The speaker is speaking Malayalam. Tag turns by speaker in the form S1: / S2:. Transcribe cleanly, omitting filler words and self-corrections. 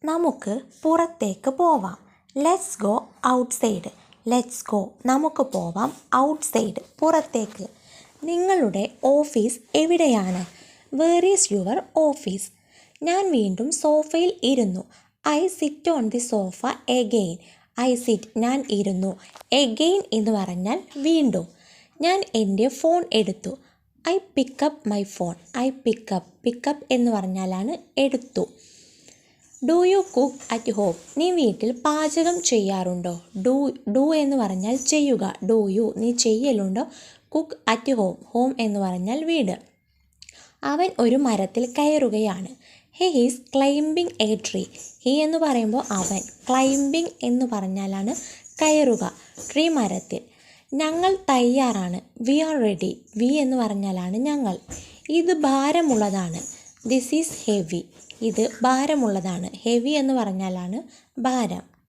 S1: നമുക്ക് പുറത്തേക്ക് പോവാം. Let's go outside. Let's go നമുക്ക് പോവാം. ഔട്ട്സൈഡ് പുറത്തേക്ക്. നിങ്ങളുടെ ഓഫീസ് എവിടെയാണ്? Where is your office? ഞാൻ വീണ്ടും സോഫയിൽ ഇരുന്നു. I sit on the sofa again. I sit ഞാൻ ഇരുന്നു. എഗെയിൻ എന്ന് പറഞ്ഞാൽ വീണ്ടും. ഞാൻ എൻ്റെ ഫോൺ എടുത്തു. I pickup my phone. I pickup pickup എന്ന് പറഞ്ഞാലാണ് എടുത്തു. Do you cook at home? നീ വീട്ടിൽ പാചകം ചെയ്യാറുണ്ടോ? ഡു എന്ന് പറഞ്ഞാൽ ചെയ്യുക. ഡു യു നീ ചെയ്യലുണ്ടോ? Cook at home. ഹോം എന്ന് പറഞ്ഞാൽ വീട്. അവൻ ഒരു മരത്തിൽ കയറുകയാണ്. He is climbing a tree. He എന്ന് പറയുമ്പോൾ അവൻ. ക്ലൈംബിംഗ് എന്ന് പറഞ്ഞാലാണ് കയറുക. ട്രീ മരത്തിൽ. ഞങ്ങൾ തയ്യാറാണ്. V are ready. വി എന്ന് പറഞ്ഞാലാണ് ഞങ്ങൾ. ഇത് ഭാരമുള്ളതാണ്. This is heavy. ഇത് ഭാരമുള്ളതാണ്. ഹെവി എന്ന് പറഞ്ഞാലാണ് ഭാരം.